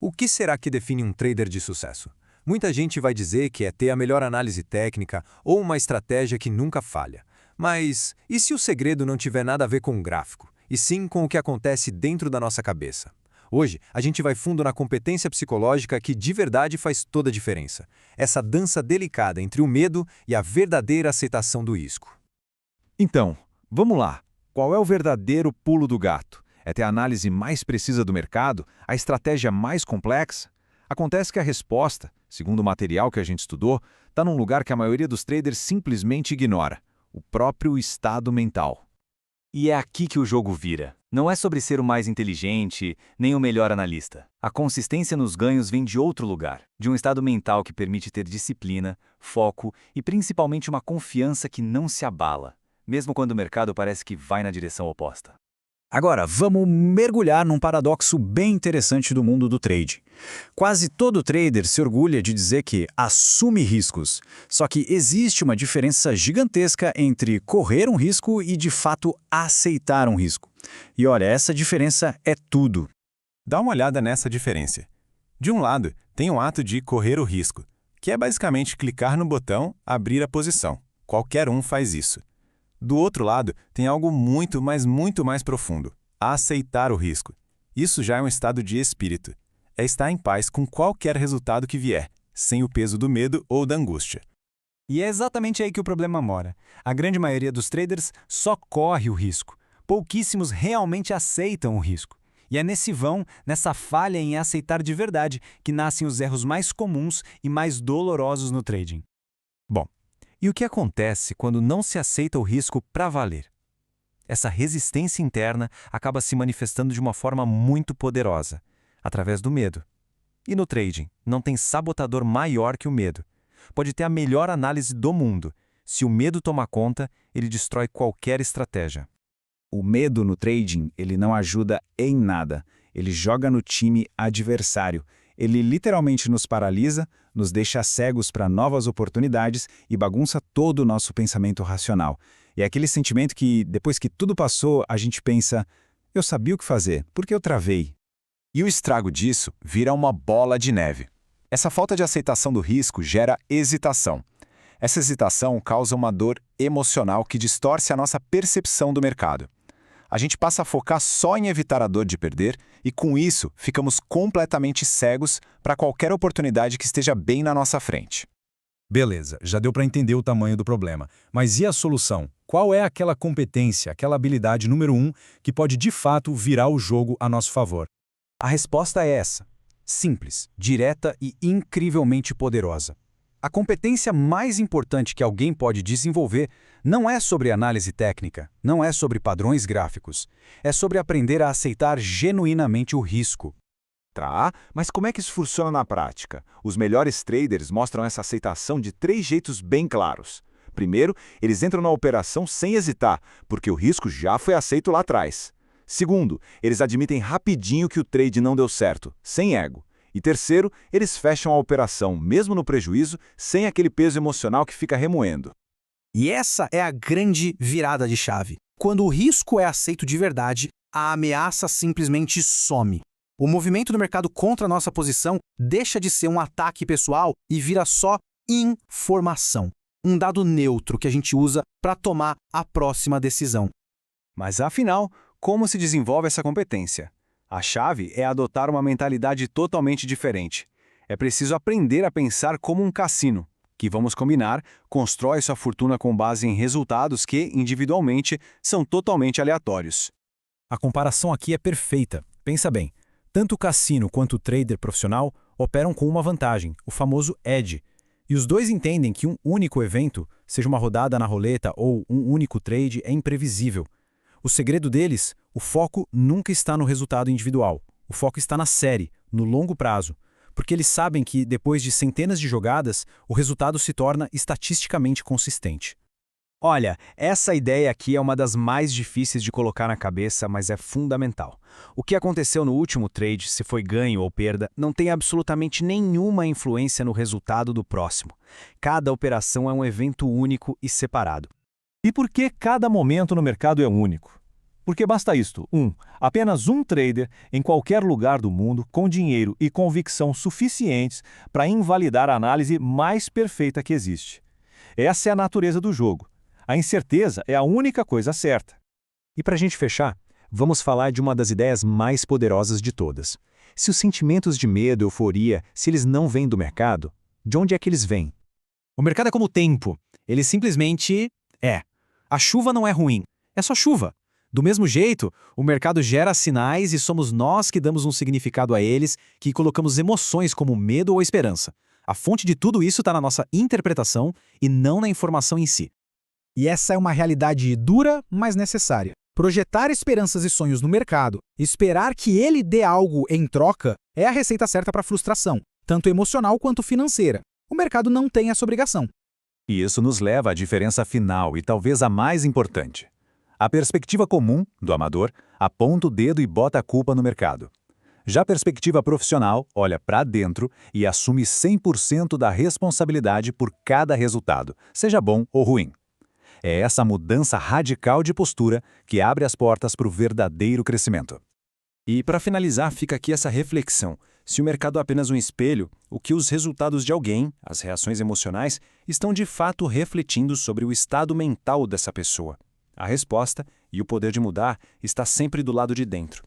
O que será que define um trader de sucesso? Muita gente vai dizer que é ter a melhor análise técnica ou uma estratégia que nunca falha. Mas e se o segredo não tiver nada a ver com o gráfico, e sim com o que acontece dentro da nossa cabeça? Hoje, a gente vai fundo na competência psicológica que de verdade faz toda a diferença. Essa dança delicada entre o medo e a verdadeira aceitação do risco. Então, vamos lá. Qual é o verdadeiro pulo do gato? É ter a análise mais precisa do mercado? A estratégia mais complexa? Acontece que a resposta, segundo o material que a gente estudou, está num lugar que a maioria dos traders simplesmente ignora: o próprio estado mental. E é aqui que o jogo vira. Não é sobre ser o mais inteligente, nem o melhor analista. A consistência nos ganhos vem de outro lugar, de um estado mental que permite ter disciplina, foco e principalmente uma confiança que não se abala, mesmo quando o mercado parece que vai na direção oposta. Agora, vamos mergulhar num paradoxo bem interessante do mundo do trade. Quase todo trader se orgulha de dizer que assume riscos. Só que existe uma diferença gigantesca entre correr um risco e, de fato, aceitar um risco. E olha, essa diferença é tudo. Dá uma olhada nessa diferença. De um lado, tem o ato de correr o risco, que é basicamente clicar no botão abrir a posição. Qualquer um faz isso. Do outro lado, tem algo muito mais profundo: aceitar o risco. Isso já é um estado de espírito. É estar em paz com qualquer resultado que vier, sem o peso do medo ou da angústia. E é exatamente aí que o problema mora. A grande maioria dos traders só corre o risco. Pouquíssimos realmente aceitam o risco. E é nesse vão, nessa falha em aceitar de verdade, que nascem os erros mais comuns e mais dolorosos no trading. Bom, e o que acontece quando não se aceita o risco para valer? Essa resistência interna acaba se manifestando de uma forma muito poderosa, através do medo. E no trading, não tem sabotador maior que o medo. Pode ter a melhor análise do mundo. Se o medo tomar conta, ele destrói qualquer estratégia. O medo no trading, ele não ajuda em nada. Ele joga no time adversário. Ele literalmente nos paralisa, nos deixa cegos para novas oportunidades e bagunça todo o nosso pensamento racional. E é aquele sentimento que, depois que tudo passou, a gente pensa: eu sabia o que fazer, por que eu travei? E o estrago disso vira uma bola de neve. Essa falta de aceitação do risco gera hesitação. Essa hesitação causa uma dor emocional que distorce a nossa percepção do mercado. A gente passa a focar só em evitar a dor de perder e, com isso, ficamos completamente cegos para qualquer oportunidade que esteja bem na nossa frente. Beleza, já deu para entender o tamanho do problema. Mas e a solução? Qual é aquela competência, aquela habilidade número 1 que pode de fato virar o jogo a nosso favor? A resposta é essa: simples, direta e incrivelmente poderosa. A competência mais importante que alguém pode desenvolver não é sobre análise técnica, não é sobre padrões gráficos. É sobre aprender a aceitar genuinamente o risco. Tá, mas como é que isso funciona na prática? Os melhores traders mostram essa aceitação de 3 jeitos bem claros. Primeiro, eles entram na operação sem hesitar, porque o risco já foi aceito lá atrás. Segundo, eles admitem rapidinho que o trade não deu certo, sem ego. E terceiro, eles fecham a operação, mesmo no prejuízo, sem aquele peso emocional que fica remoendo. E essa é a grande virada de chave. Quando o risco é aceito de verdade, a ameaça simplesmente some. O movimento do mercado contra a nossa posição deixa de ser um ataque pessoal e vira só informação. Um dado neutro que a gente usa para tomar a próxima decisão. Mas afinal, como se desenvolve essa competência? A chave é adotar uma mentalidade totalmente diferente. É preciso aprender a pensar como um cassino, que, vamos combinar, constrói sua fortuna com base em resultados que, individualmente, são totalmente aleatórios. A comparação aqui é perfeita. Pensa bem, tanto o cassino quanto o trader profissional operam com uma vantagem, o famoso edge. E os dois entendem que um único evento, seja uma rodada na roleta ou um único trade, é imprevisível. O segredo deles, o foco nunca está no resultado individual. O foco está na série, no longo prazo. Porque eles sabem que, depois de centenas de jogadas, o resultado se torna estatisticamente consistente. Olha, essa ideia aqui é uma das mais difíceis de colocar na cabeça, mas é fundamental. O que aconteceu no último trade, se foi ganho ou perda, não tem absolutamente nenhuma influência no resultado do próximo. Cada operação é um evento único e separado. E por que cada momento no mercado é único? Porque basta isto: apenas um trader em qualquer lugar do mundo com dinheiro e convicção suficientes para invalidar a análise mais perfeita que existe. Essa é a natureza do jogo. A incerteza é a única coisa certa. E para a gente fechar, vamos falar de uma das ideias mais poderosas de todas. Se os sentimentos de medo, euforia, se eles não vêm do mercado, de onde é que eles vêm? O mercado é como o tempo. Ele simplesmente é. A chuva não é ruim, é só chuva. Do mesmo jeito, o mercado gera sinais e somos nós que damos um significado a eles, que colocamos emoções como medo ou esperança. A fonte de tudo isso está na nossa interpretação e não na informação em si. E essa é uma realidade dura, mas necessária. Projetar esperanças e sonhos no mercado, esperar que ele dê algo em troca, é a receita certa para a frustração, tanto emocional quanto financeira. O mercado não tem essa obrigação. E isso nos leva à diferença final e talvez a mais importante. A perspectiva comum, do amador, aponta o dedo e bota a culpa no mercado. Já a perspectiva profissional olha para dentro e assume 100% da responsabilidade por cada resultado, seja bom ou ruim. É essa mudança radical de postura que abre as portas para o verdadeiro crescimento. E para finalizar, fica aqui essa reflexão. Se o mercado é apenas um espelho, o que os resultados de alguém, as reações emocionais, estão de fato refletindo sobre o estado mental dessa pessoa? A resposta, e o poder de mudar, está sempre do lado de dentro.